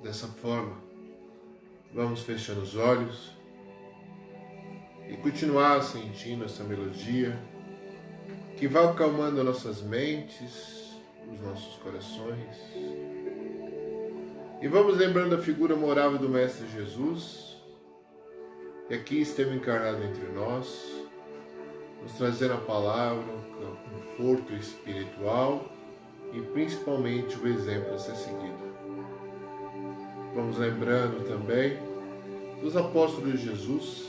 Dessa forma, vamos fechando os olhos e continuar sentindo essa melodia que vai acalmando nossas mentes, os nossos corações. E vamos lembrando a figura morável do Mestre Jesus, que aqui esteve encarnado entre nós, nos trazendo a palavra, o conforto espiritual e principalmente o exemplo a ser seguido. Vamos lembrando também dos apóstolos de Jesus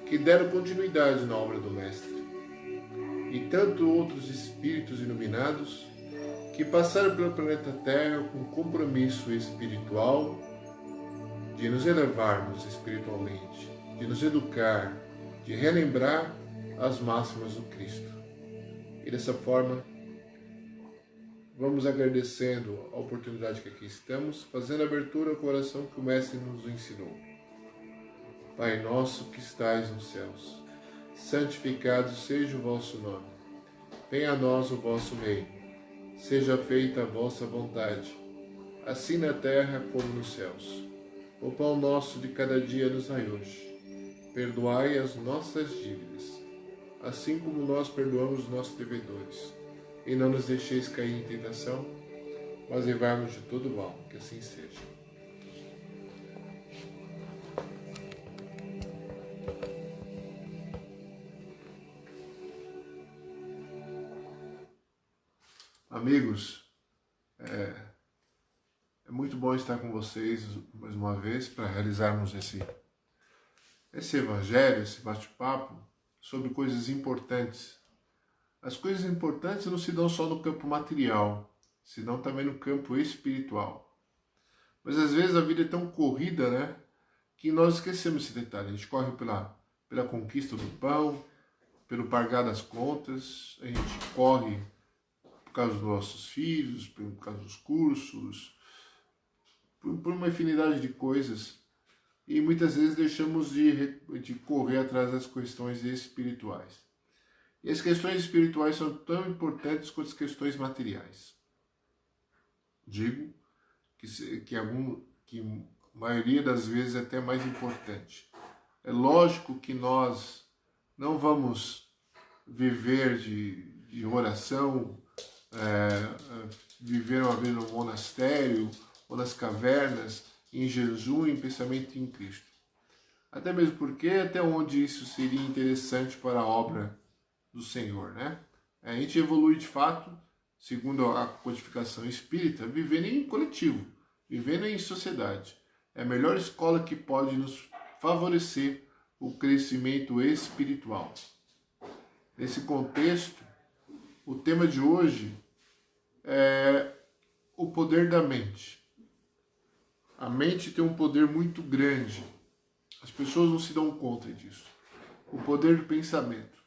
que deram continuidade na obra do Mestre e tanto outros espíritos iluminados que passaram pelo planeta Terra com compromisso espiritual de nos elevarmos espiritualmente, de nos educar, de relembrar as máximas do Cristo. E dessa forma, vamos agradecendo a oportunidade que aqui estamos, fazendo abertura ao coração que o Mestre nos ensinou. Pai nosso que estais nos céus, santificado seja o vosso nome. Venha a nós o vosso reino. Seja feita a vossa vontade, assim na terra como nos céus. O pão nosso de cada dia nos dai hoje. Perdoai as nossas dívidas, assim como nós perdoamos os nossos devedores. E não nos deixeis cair em tentação, mas livrai-nos de todo mal, que assim seja. Amigos, é muito bom estar com vocês mais uma vez para realizarmos esse evangelho, esse bate-papo sobre coisas importantes. As coisas importantes não se dão só no campo material, se dão também no campo espiritual. Mas às vezes a vida é tão corrida, né, que nós esquecemos esse detalhe. A gente corre pela conquista do pão, pelo pagar das contas, a gente corre por causa dos nossos filhos, por causa dos cursos, por uma infinidade de coisas. E muitas vezes deixamos de correr atrás das questões espirituais. E as questões espirituais são tão importantes quanto as questões materiais. Digo que a maioria das vezes é até mais importante. É lógico que nós não vamos viver de oração, viver uma vida no monastério ou nas cavernas, em jejum e em pensamento em Cristo. Até mesmo porque até onde isso seria interessante para a obra do Senhor, né? A gente evolui de fato, segundo a codificação espírita, vivendo em coletivo, vivendo em sociedade. É a melhor escola que pode nos favorecer o crescimento espiritual. Nesse contexto, o tema de hoje é o poder da mente. A mente tem um poder muito grande. As pessoas não se dão conta disso. O poder do pensamento.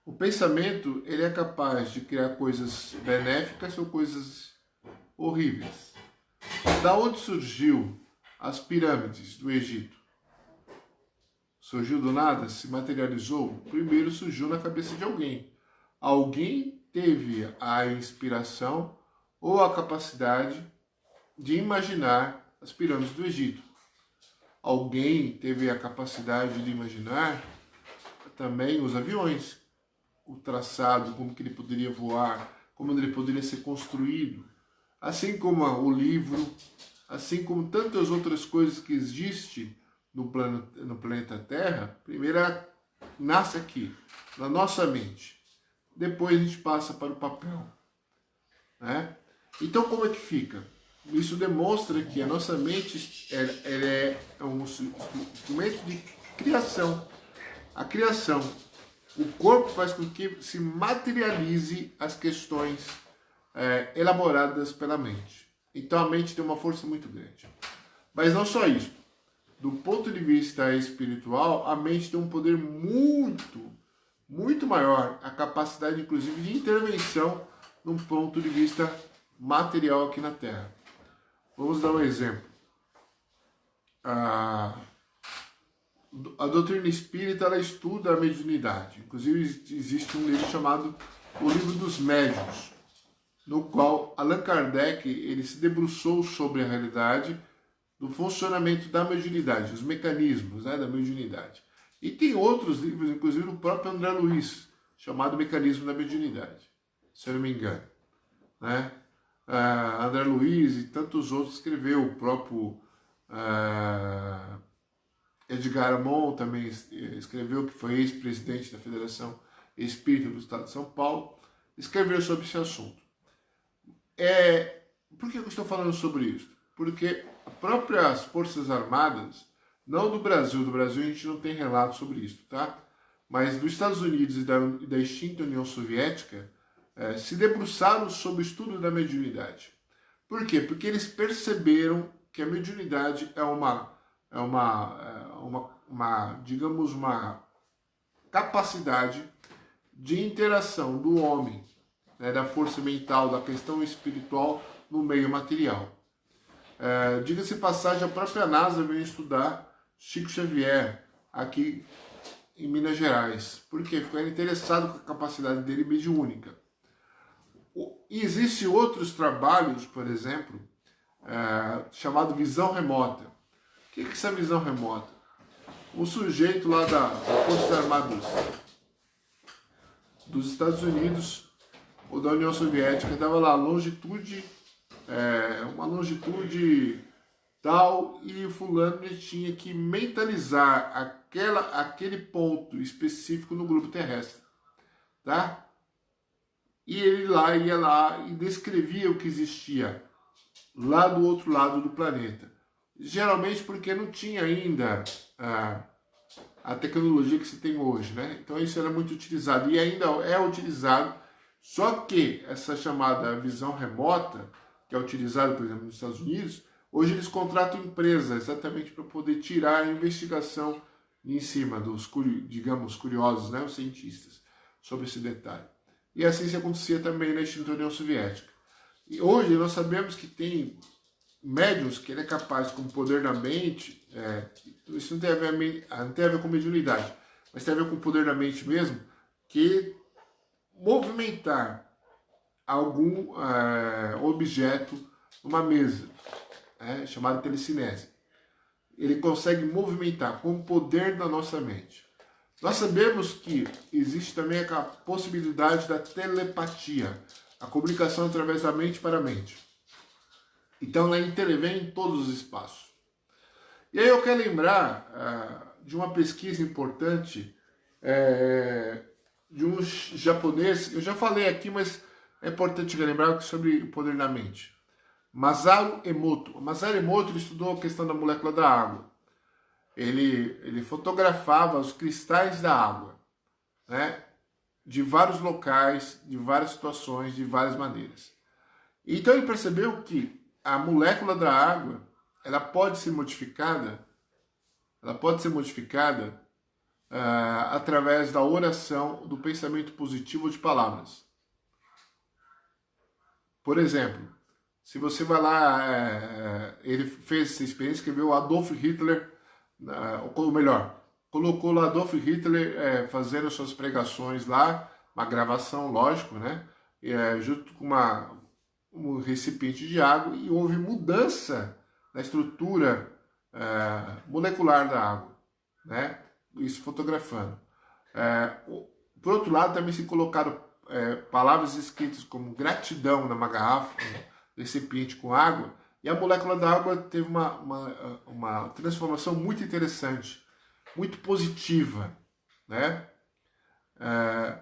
O pensamento, ele é capaz de criar coisas benéficas ou coisas horríveis. Da onde surgiu as pirâmides do Egito? Surgiu do nada? Se materializou? Primeiro surgiu na cabeça de alguém. Alguém teve a inspiração ou a capacidade de imaginar as pirâmides do Egito. Alguém teve a capacidade de imaginar também os aviões, o traçado, como que ele poderia voar, como ele poderia ser construído, assim como o livro, assim como tantas outras coisas que existem no planeta Terra. Primeiro nasce aqui, na nossa mente. Depois a gente passa para o papel, né? Então como é que fica? Isso demonstra que a nossa mente é um instrumento de criação. A criação. O corpo faz com que se materialize as questões elaboradas pela mente. Então a mente tem uma força muito grande. Mas não só isso. Do ponto de vista espiritual, a mente tem um poder muito maior. A capacidade, inclusive, de intervenção num ponto de vista material aqui na Terra. Vamos dar um exemplo. A doutrina espírita, ela estuda a mediunidade. Inclusive existe um livro chamado O Livro dos Médiuns. no qual Allan Kardec ele se debruçou sobre a realidade do funcionamento da mediunidade, os mecanismos, né, da mediunidade. E tem outros livros, inclusive o próprio André Luiz, chamado Mecanismo da Mediunidade, se eu não me engano. Né? André Luiz e tantos outros escreveu, o próprio Edgar Amon também escreveu, que foi ex-presidente da Federação Espírita do Estado de São Paulo, escreveu sobre esse assunto. Por que eu estou falando sobre isso? Porque as próprias Forças Armadas, não do Brasil a gente não tem relato sobre isso, tá? Mas dos Estados Unidos e da extinta União Soviética, se debruçaram sobre o estudo da mediunidade. Por quê? Porque eles perceberam que a mediunidade é digamos, uma capacidade de interação do homem, né, da força mental, da questão espiritual no meio material. Diga-se passagem, a própria NASA veio estudar Chico Xavier aqui em Minas Gerais. Por quê? Ficou interessado com a capacidade dele mediúnica. E existem outros trabalhos, por exemplo, chamado visão remota. O que é essa visão remota? O sujeito lá das Forças Armadas dos Estados Unidos ou da União Soviética dava lá longitude, uma longitude tal, e o fulano tinha que mentalizar aquele ponto específico no globo terrestre, tá? E ele ia lá e descrevia o que existia lá do outro lado do planeta. Geralmente porque não tinha ainda a tecnologia que se tem hoje, né? Então isso era muito utilizado e ainda é utilizado, só que essa chamada visão remota, que é utilizada, por exemplo, nos Estados Unidos, hoje eles contratam empresas exatamente para poder tirar a investigação em cima dos, digamos, curiosos, né, os cientistas, sobre esse detalhe. E assim se acontecia também na extinta União Soviética. E hoje nós sabemos que tem médiuns que ele é capaz, com o poder da mente, isso não tem a ver com mediunidade, mas tem a ver com o poder da mente mesmo, que movimentar algum objeto numa mesa, chamada telecinese. Ele consegue movimentar com o poder da nossa mente. Nós sabemos que existe também a possibilidade da telepatia, a comunicação através da mente para a mente. Então ela intervém em todos os espaços. E aí eu quero lembrar de uma pesquisa importante de um japonês, eu já falei aqui, mas é importante lembrar sobre o poder da mente. Masaru Emoto. Masaru Emoto estudou a questão da molécula da água. Ele fotografava os cristais da água, né, de vários locais, de várias situações, de várias maneiras. Então ele percebeu que a molécula da água, ela pode ser modificada através da oração, do pensamento positivo de palavras. Por exemplo, se você vai lá, ele fez essa experiência, escreveu Adolf Hitler, ou melhor, colocou lá Adolf Hitler fazendo suas pregações lá, uma gravação, lógico, né? Junto com um recipiente de água, e houve mudança na estrutura molecular da água, né? Isso fotografando. Por outro lado, também se colocaram palavras escritas como gratidão numa garrafa, um recipiente com água, e a molécula da água teve uma transformação muito interessante, muito positiva, né?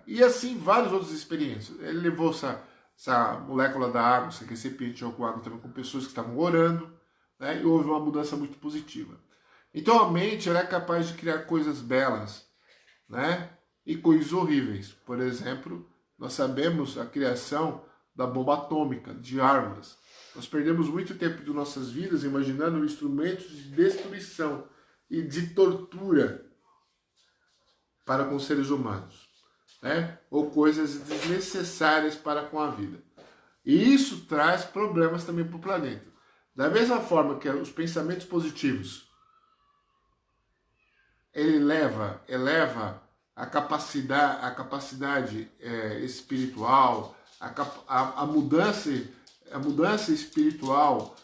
E assim, várias outras experiências. Ele levou essa molécula da água, esse recipiente com água também com pessoas que estavam orando, né? E houve uma mudança muito positiva. Então a mente ela é capaz de criar coisas belas, né? E coisas horríveis. Por exemplo, nós sabemos a criação da bomba atômica, de armas. Nós perdemos muito tempo de nossas vidas imaginando instrumentos de destruição e de tortura para com os seres humanos, né? Ou coisas desnecessárias para com a vida. E isso traz problemas também para o planeta. Da mesma forma que os pensamentos positivos ele eleva a capacidade espiritual, a mudança espiritual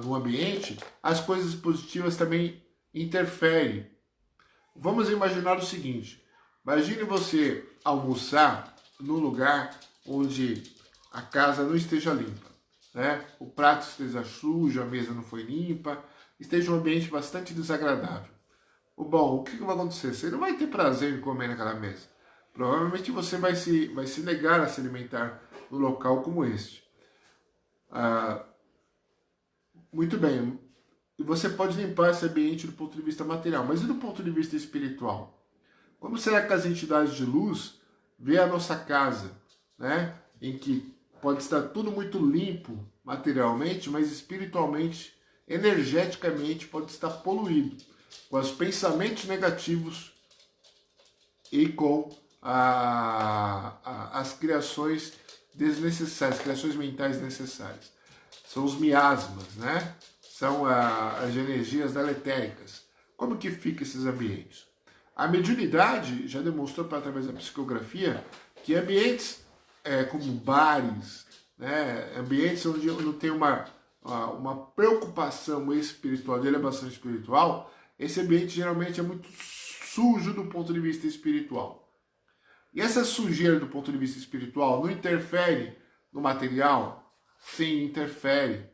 no ambiente, as coisas positivas também interferem. Vamos imaginar o seguinte: imagine você almoçar num lugar onde a casa não esteja limpa, né? O prato esteja sujo, a mesa não foi limpa, esteja um ambiente bastante desagradável. Bom, o que vai acontecer? Você não vai ter prazer em comer naquela mesa. Provavelmente você vai se negar a se alimentar num local como este. Muito bem, você pode limpar esse ambiente do ponto de vista material, mas e do ponto de vista espiritual? Como será que as entidades de luz vê a nossa casa, né? Em que pode estar tudo muito limpo materialmente, mas espiritualmente, energeticamente pode estar poluído, com os pensamentos negativos e com as criações desnecessárias, criações mentais necessárias. São os miasmas, né? São as energias deletéricas. Como que ficam esses ambientes? A mediunidade já demonstrou, através da psicografia, que ambientes como bares, né? Ambientes onde não tem uma preocupação espiritual, de elevação espiritual, esse ambiente geralmente é muito sujo do ponto de vista espiritual. E essa sujeira do ponto de vista espiritual não interfere no material? Sim, interfere.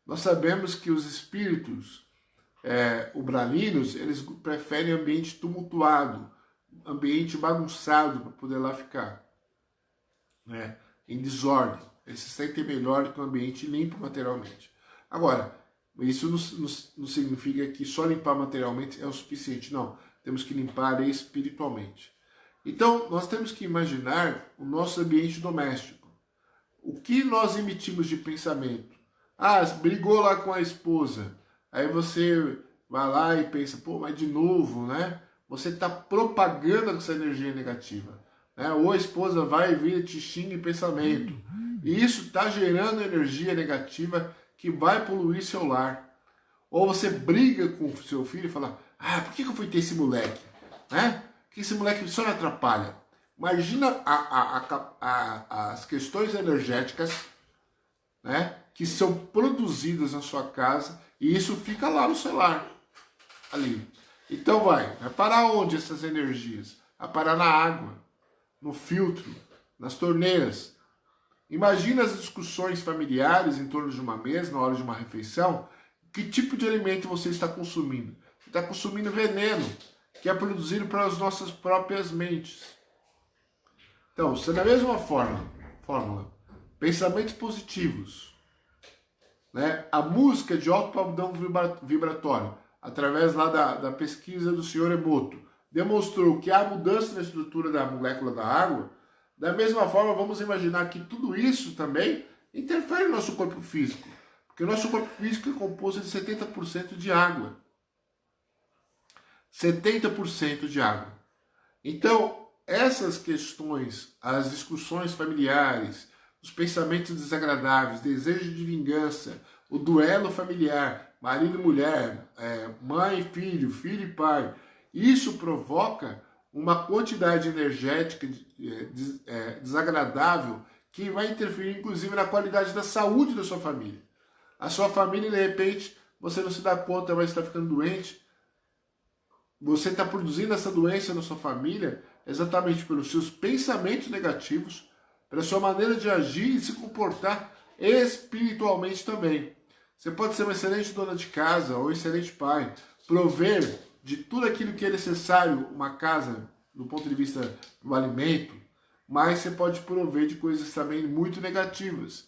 Nós sabemos que os espíritos umbrálinos, eles preferem ambiente tumultuado, ambiente bagunçado para poder lá ficar, né? Em desordem. Eles se sentem melhor do que um ambiente limpo materialmente. Agora, isso não significa que só limpar materialmente é o suficiente, não. Temos que limpar espiritualmente. Então, nós temos que imaginar o nosso ambiente doméstico. O que nós emitimos de pensamento? Brigou lá com a esposa. Aí você vai lá e pensa, pô, mas de novo, né? Você está propagando essa energia negativa, né? Ou a esposa vai e vira, te xinga em pensamento. E isso está gerando energia negativa que vai poluir seu lar. Ou você briga com o seu filho e fala, por que eu fui ter esse moleque? Né? Que esse moleque só me atrapalha. Imagina as questões energéticas, né, que são produzidas na sua casa e isso fica lá no seu lar, ali. Então vai parar onde essas energias? Vai parar na água, no filtro, nas torneiras. Imagina as discussões familiares em torno de uma mesa, na hora de uma refeição. Que tipo de alimento você está consumindo? Você está consumindo veneno, que é produzido pelas nossas próprias mentes. Então, se da mesma fórmula, pensamentos positivos, né? A música de alto padrão vibratório, através lá da pesquisa do Sr. Emoto, demonstrou que há mudança na estrutura da molécula da água. Da mesma forma, vamos imaginar que tudo isso também interfere no nosso corpo físico, porque o nosso corpo físico é composto de 70% de água. 70% de água. Então, essas questões, as discussões familiares, os pensamentos desagradáveis, desejo de vingança, o duelo familiar, marido e mulher, mãe e filho, filho e pai, isso provoca uma quantidade energética desagradável que vai interferir, inclusive, na qualidade da saúde da sua família. A sua família, de repente, você não se dá conta, mas está ficando doente. Você está produzindo essa doença na sua família exatamente pelos seus pensamentos negativos, pela sua maneira de agir e se comportar espiritualmente também. Você pode ser uma excelente dona de casa ou um excelente pai, prover de tudo aquilo que é necessário uma casa do ponto de vista do alimento, mas você pode prover de coisas também muito negativas.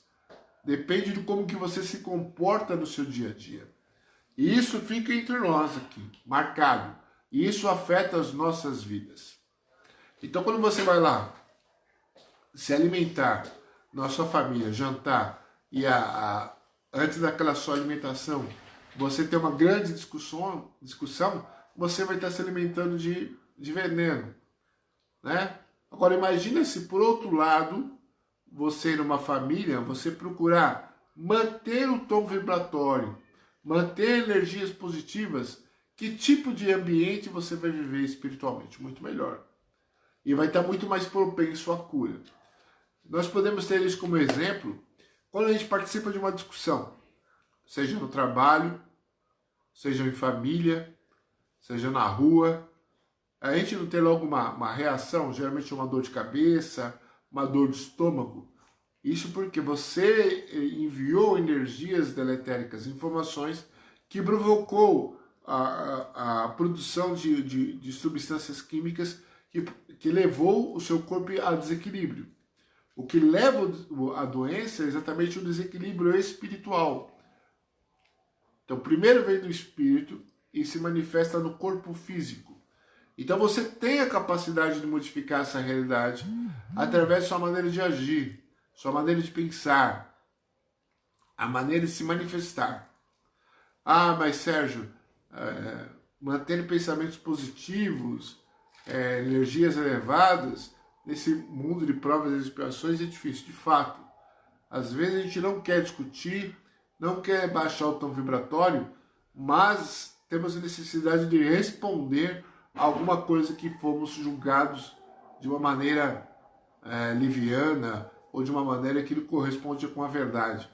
Depende de como que você se comporta no seu dia a dia. E isso fica entre nós aqui, marcado. E isso afeta as nossas vidas. Então, quando você vai lá se alimentar na sua família, jantar, e antes daquela sua alimentação, você tem uma grande discussão, você vai estar se alimentando de veneno, né? Agora, imagina se, por outro lado, você numa família, você procurar manter o tom vibratório, manter energias positivas. Que tipo de ambiente você vai viver espiritualmente? Muito melhor. E vai estar muito mais propenso à cura. Nós podemos ter isso como exemplo quando a gente participa de uma discussão, seja no trabalho, seja em família, seja na rua. A gente não tem logo uma reação, geralmente uma dor de cabeça, uma dor de estômago. Isso porque você enviou energias deletéricas, informações que provocou a produção de substâncias químicas que levou o seu corpo a desequilíbrio. O que leva a doença é exatamente o desequilíbrio espiritual. Então, primeiro vem do espírito e se manifesta no corpo físico. Então, você tem a capacidade de modificar essa realidade através da sua maneira de agir, sua maneira de pensar, a maneira de se manifestar. Ah, mas Sérgio, manter pensamentos positivos, energias elevadas, nesse mundo de provas e expiações é difícil, de fato. Às vezes a gente não quer discutir, não quer baixar o tom vibratório, mas temos a necessidade de responder a alguma coisa que fomos julgados de uma maneira liviana ou de uma maneira que não corresponde com a verdade.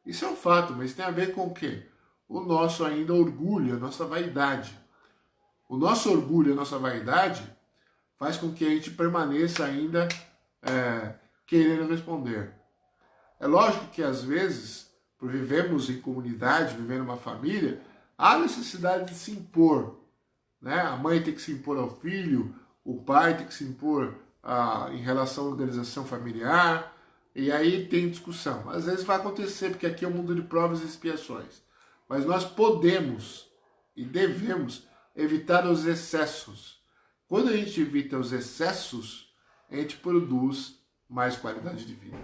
Isso é um fato, mas tem a ver com o quê? O nosso ainda orgulho, a nossa vaidade. O nosso orgulho, a nossa vaidade faz com que a gente permaneça ainda querendo responder. É lógico que às vezes, por vivermos em comunidade, vivendo uma família, há necessidade de se impor. Né? A mãe tem que se impor ao filho, o pai tem que se impor em relação à organização familiar, e aí tem discussão. Às vezes vai acontecer, porque aqui é um mundo de provas e expiações. Mas nós podemos e devemos evitar os excessos. Quando a gente evita os excessos, a gente produz mais qualidade de vida.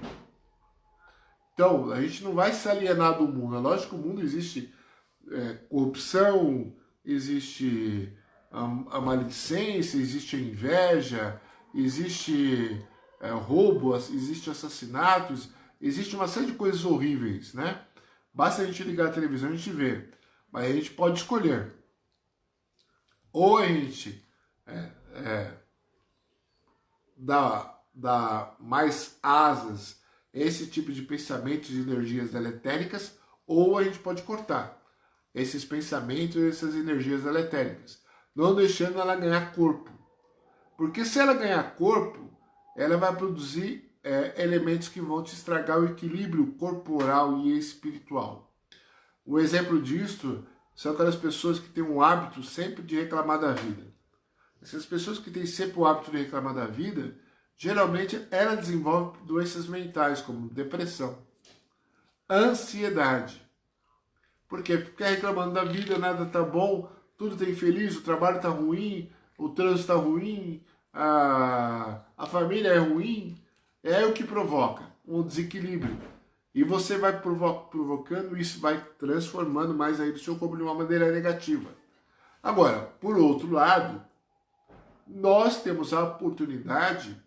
Então, a gente não vai se alienar do mundo. É lógico que o mundo existe corrupção, existe a maledicência, existe a inveja, existe roubo, existe assassinatos, existe uma série de coisas horríveis, né? Basta a gente ligar a televisão e a gente vê. Mas a gente pode escolher. Ou a gente dá mais asas a esse tipo de pensamentos e energias deletéricas, ou a gente pode cortar esses pensamentos e essas energias deletéricas, não deixando ela ganhar corpo. Porque se ela ganhar corpo, ela vai produzir elementos que vão te estragar o equilíbrio corporal e espiritual. Um exemplo disto são aquelas pessoas que têm um hábito sempre de reclamar da vida. Essas pessoas que têm sempre o hábito de reclamar da vida, geralmente ela desenvolve doenças mentais como depressão, ansiedade. Por quê? Porque reclamando da vida, nada tá bom, tudo tá infeliz, o trabalho tá ruim, o trânsito tá ruim, a família é ruim. É o que provoca um desequilíbrio. E você vai provocando, isso vai transformando mais aí do seu corpo de uma maneira negativa. Agora, por outro lado, nós temos a oportunidade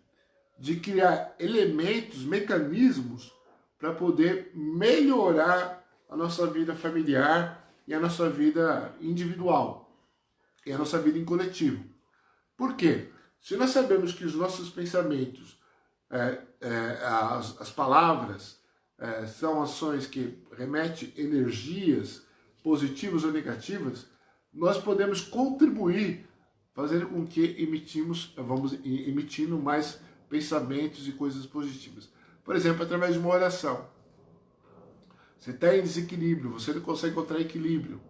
de criar elementos, mecanismos para poder melhorar a nossa vida familiar e a nossa vida individual e a nossa vida em coletivo. Por quê? Se nós sabemos que os nossos pensamentos, as palavras, são ações que remetem energias positivas ou negativas, nós podemos contribuir, fazendo com que vamos emitindo mais pensamentos e coisas positivas. Por exemplo, através de uma oração. Você está em desequilíbrio, você não consegue encontrar equilíbrio,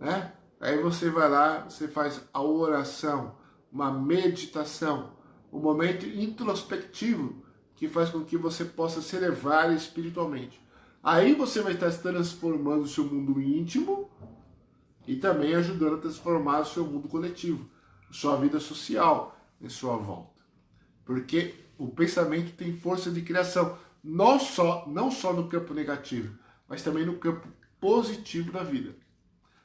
né? Aí você vai lá, você faz a oração, uma meditação, um momento introspectivo que faz com que você possa se elevar espiritualmente. Aí você vai estar transformando o seu mundo íntimo e também ajudando a transformar o seu mundo coletivo, sua vida social em sua volta. Porque o pensamento tem força de criação, não só no campo negativo, mas também no campo positivo da vida.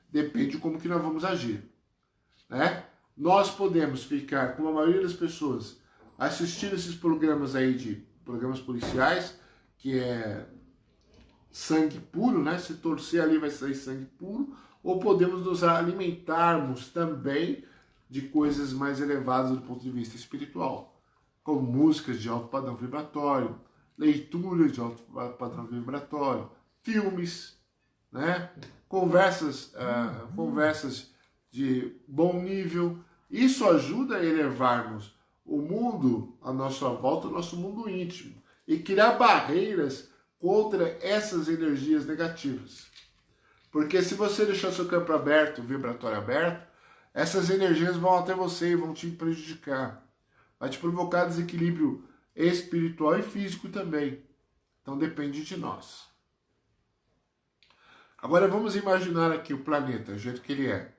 Depende de como que nós vamos agir, né? Nós podemos ficar, como a maioria das pessoas, assistindo esses programas aí programas policiais, que é sangue puro, né? Se torcer ali vai sair sangue puro, ou podemos nos alimentarmos também de coisas mais elevadas do ponto de vista espiritual, como músicas de alto padrão vibratório, leitura de alto padrão vibratório, filmes, né? Conversas de bom nível. Isso ajuda a elevarmos o mundo à nossa volta, o nosso mundo íntimo, e criar barreiras contra essas energias negativas. Porque se você deixar seu campo aberto, vibratório aberto, essas energias vão até você e vão te prejudicar. Vai te provocar desequilíbrio espiritual e físico também. Então depende de nós. Agora vamos imaginar aqui o planeta, o jeito que ele é,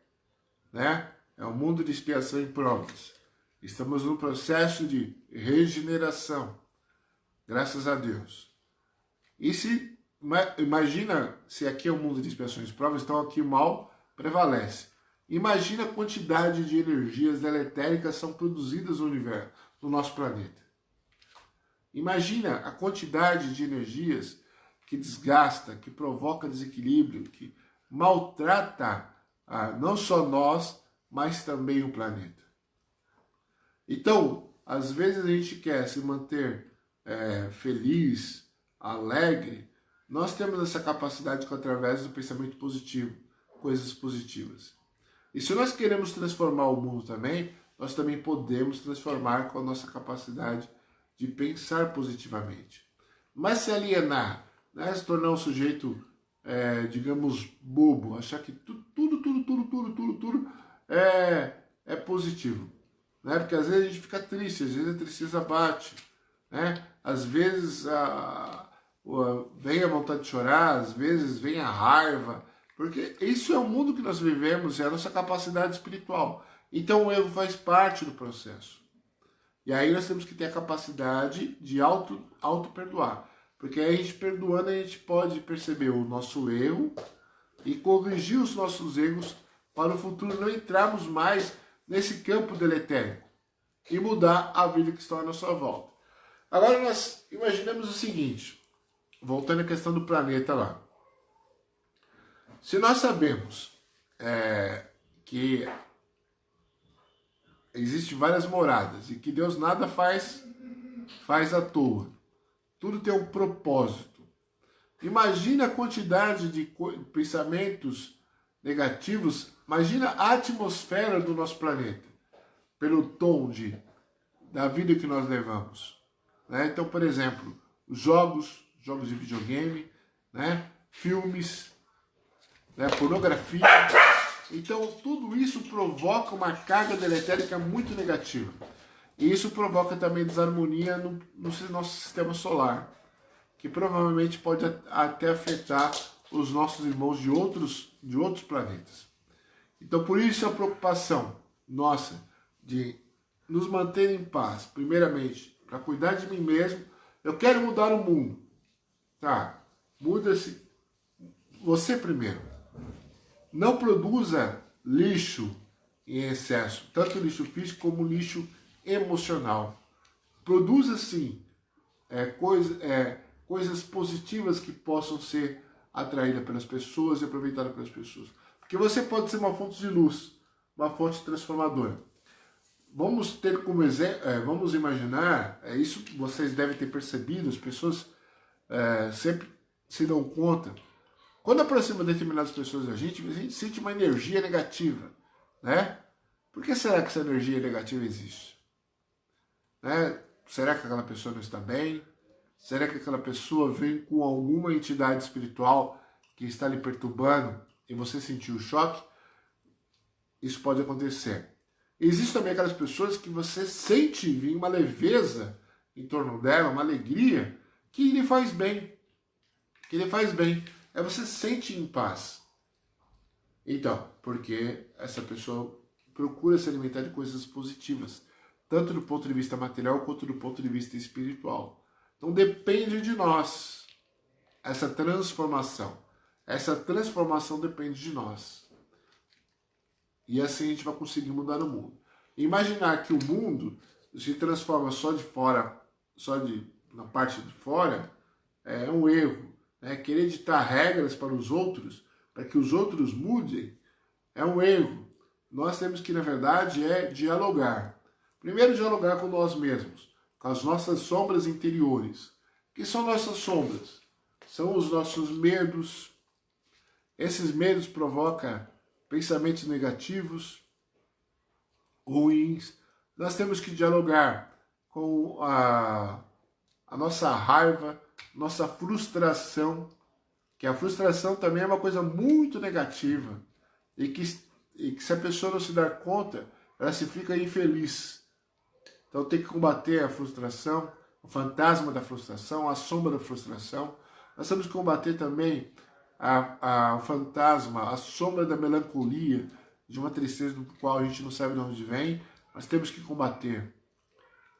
né? É um mundo de expiação e provas. Estamos num processo de regeneração, graças a Deus. E se imagina se aqui é um mundo de expiações e provas, então aqui o mal prevalece. Imagina a quantidade de energias deletéricas são produzidas no universo, no nosso planeta. Imagina a quantidade de energias que desgasta, que provoca desequilíbrio, que maltrata não só nós, mas também o planeta. Então, às vezes a gente quer se manter feliz, alegre. Nós temos essa capacidade através do pensamento positivo, coisas positivas. E se nós queremos transformar o mundo também, nós também podemos transformar com a nossa capacidade de pensar positivamente. Mas se alienar, né, se tornar um sujeito, digamos, bobo, achar que tudo é positivo. Né? Porque às vezes a gente fica triste, às vezes a tristeza bate. Né? Às vezes vem a vontade de chorar, às vezes vem a raiva. Porque isso é o mundo que nós vivemos, é a nossa capacidade espiritual. Então o erro faz parte do processo. E aí nós temos que ter a capacidade de auto-perdoar. Porque aí a gente perdoando, a gente pode perceber o nosso erro e corrigir os nossos erros para o futuro não entrarmos mais nesse campo deletérico e mudar a vida que está à nossa volta. Agora nós imaginemos o seguinte, voltando à questão do planeta lá. Se nós sabemos que existem várias moradas e que Deus nada faz à toa, tudo tem um propósito. Imagina a quantidade de pensamentos negativos, imagina a atmosfera do nosso planeta, pelo tom da vida que nós levamos. Né? Então, por exemplo, jogos de videogame, né? Filmes, né? Pornografia. Então, tudo isso provoca uma carga deletérica muito negativa. E isso provoca também desarmonia no nosso sistema solar, que provavelmente pode até afetar os nossos irmãos de outros planetas. Então, por isso a preocupação nossa de nos manter em paz, primeiramente, para cuidar de mim mesmo. Eu quero mudar o mundo. Tá, muda-se você primeiro. Não produza lixo em excesso, tanto lixo físico como lixo emocional. Produza sim coisas positivas que possam ser atraídas pelas pessoas e aproveitadas pelas pessoas. Porque você pode ser uma fonte de luz, uma fonte transformadora. Vamos ter como exemplo, vamos imaginar, isso vocês devem ter percebido, as pessoas sempre se dão conta. Quando aproxima determinadas pessoas da gente, a gente sente uma energia negativa, né? Por que será que essa energia negativa existe? Né? Será que aquela pessoa não está bem? Será que aquela pessoa vem com alguma entidade espiritual que está lhe perturbando e você sentiu o choque? Isso pode acontecer. Existem também aquelas pessoas que você sente vir uma leveza em torno dela, uma alegria, que lhe faz bem. Que lhe faz bem. Você se sente em paz. Então, porque essa pessoa procura se alimentar de coisas positivas, tanto do ponto de vista material quanto do ponto de vista espiritual. Então depende de nós essa transformação. Essa transformação depende de nós. E assim a gente vai conseguir mudar o mundo. Imaginar que o mundo se transforma só de fora, na parte de fora, é um erro. Querer ditar regras para os outros, para que os outros mudem, é um erro. Nós temos que, na verdade, dialogar. Primeiro, dialogar com nós mesmos, com as nossas sombras interiores, que são nossas sombras, são os nossos medos. Esses medos provocam pensamentos negativos, ruins. Nós temos que dialogar com a nossa raiva, nossa frustração, que a frustração também é uma coisa muito negativa e que se a pessoa não se dar conta, ela se fica infeliz. Então tem que combater a frustração, o fantasma da frustração, a sombra da frustração. Nós temos que combater também o fantasma, a sombra da melancolia, de uma tristeza do qual a gente não sabe de onde vem. Nós temos que combater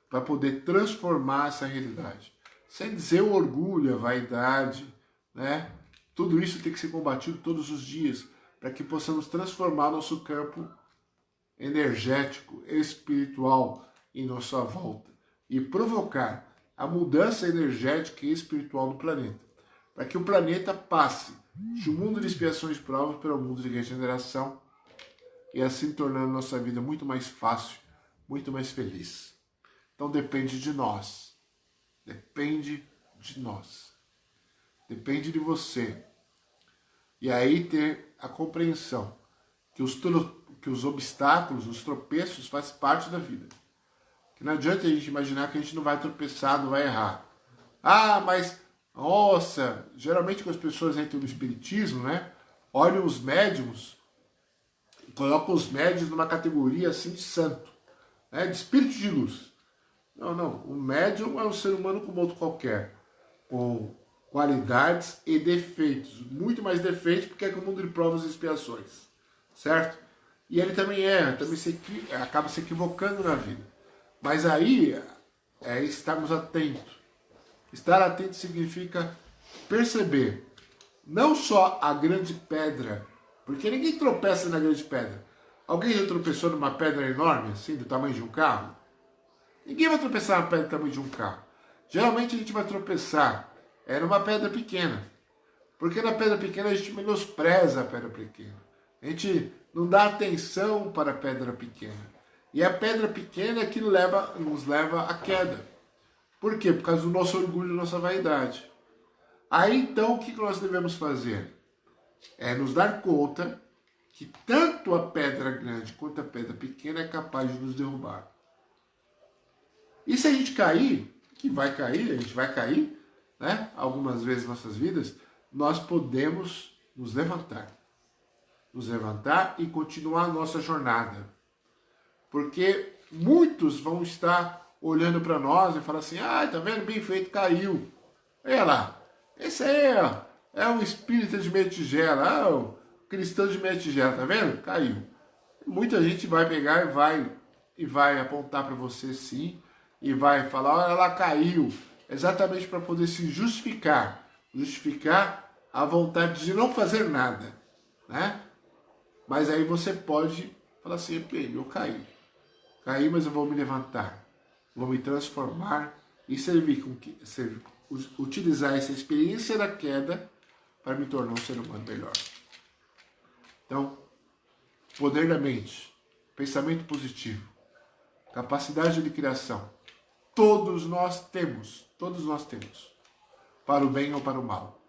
para poder transformar essa realidade. Sem dizer o orgulho, a vaidade, né? Tudo isso tem que ser combatido todos os dias para que possamos transformar nosso campo energético, espiritual em nossa volta e provocar a mudança energética e espiritual no planeta, para que o planeta passe de um mundo de expiações e provas para um mundo de regeneração e assim tornando nossa vida muito mais fácil, muito mais feliz. Então depende de nós, depende de nós, depende de você. E aí ter a compreensão que os obstáculos, os tropeços fazem parte da vida. Que não adianta a gente imaginar que a gente não vai tropeçar, não vai errar. Ah, mas, nossa, geralmente quando as pessoas entram no espiritismo, né, olham os médiums e colocam os médiums numa categoria assim de santo, né, de espírito de luz. Não, não, o médium é um ser humano como outro qualquer, com qualidades e defeitos, muito mais defeitos porque é que o mundo de provas e expiações, certo? E ele também erra, também acaba se equivocando na vida. Mas aí é estarmos atentos. Estar atento significa perceber não só a grande pedra, porque ninguém tropeça na grande pedra. Alguém já tropeçou numa pedra enorme, assim, do tamanho de um carro? Ninguém vai tropeçar na pedra do tamanho de um carro. Geralmente a gente vai tropeçar numa pedra pequena. Porque na pedra pequena a gente menospreza a pedra pequena. A gente não dá atenção para a pedra pequena. E a pedra pequena é que nos leva à queda. Por quê? Por causa do nosso orgulho, da nossa vaidade. Aí então o que nós devemos fazer? É nos dar conta que tanto a pedra grande quanto a pedra pequena é capaz de nos derrubar. E se a gente cair, que vai cair, a gente vai cair, né? Algumas vezes em nossas vidas, nós podemos nos levantar. Nos levantar e continuar a nossa jornada. Porque muitos vão estar olhando para nós e falar assim, ah, tá vendo, bem feito, caiu. Olha lá, esse aí é um espírita de meia tigela, o cristão de meia tigela, tá vendo? Caiu. Muita gente vai pegar e vai apontar para você sim, e vai falar, olha lá, caiu. Exatamente para poder se justificar a vontade de não fazer nada, né? Mas aí você pode falar assim, eu caí. Caí, mas eu vou me levantar. Vou me transformar e utilizar essa experiência da queda para me tornar um ser humano melhor. Então, poder da mente, pensamento positivo, capacidade de criação, todos nós temos, para o bem ou para o mal.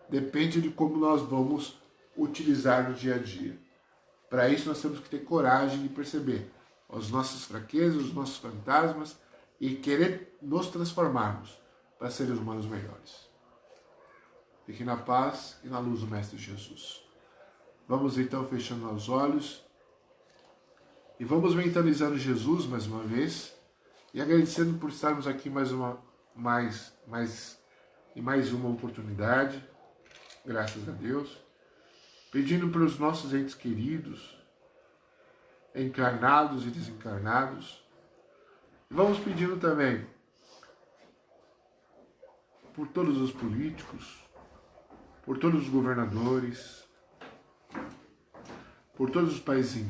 Depende de como nós vamos utilizar no dia a dia. Para isso nós temos que ter coragem de perceber as nossas fraquezas, os nossos fantasmas e querer nos transformarmos para seres humanos melhores. Fique na paz e na luz do Mestre Jesus. Vamos então fechando os olhos e vamos mentalizando Jesus mais uma vez e agradecendo por estarmos aqui mais uma oportunidade, graças a Deus, pedindo para os nossos entes queridos, encarnados e desencarnados, e vamos pedindo também por todos os políticos, por todos os governadores, por todos os países em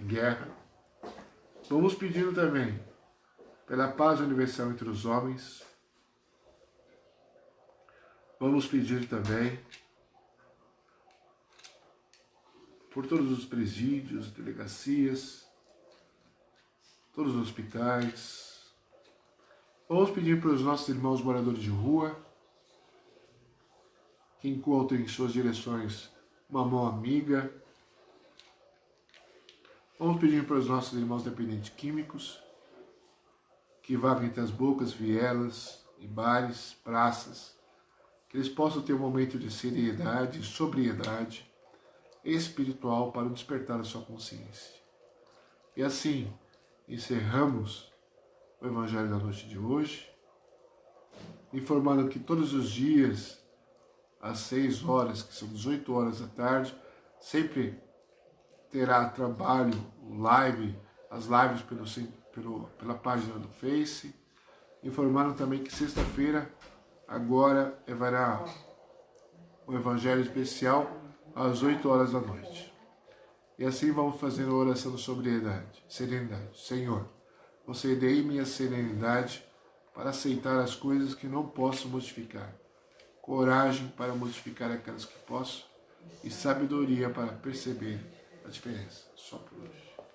guerra. Vamos pedindo também pela paz universal entre os homens. Vamos pedir também por todos os presídios, delegacias, todos os hospitais, Vamos pedir para os nossos irmãos moradores de rua que encontrem em suas direções uma mão amiga. Vamos pedir para os nossos irmãos dependentes químicos que vagam entre as bocas, vielas e bares, praças, que eles possam ter um momento de seriedade e sobriedade espiritual para o despertar da sua consciência. E assim, encerramos o Evangelho da noite de hoje, informando que todos os dias, às 6 horas, que são 18 horas da tarde, sempre terá trabalho, as lives pela página do Face. Informando também que sexta-feira agora haverá um Evangelho especial às 8 horas da noite. E assim vamos fazendo a oração de sobriedade, serenidade. Senhor, concedei-me a serenidade para aceitar as coisas que não posso modificar, coragem para modificar aquelas que posso e sabedoria para perceber a diferença. Só por hoje.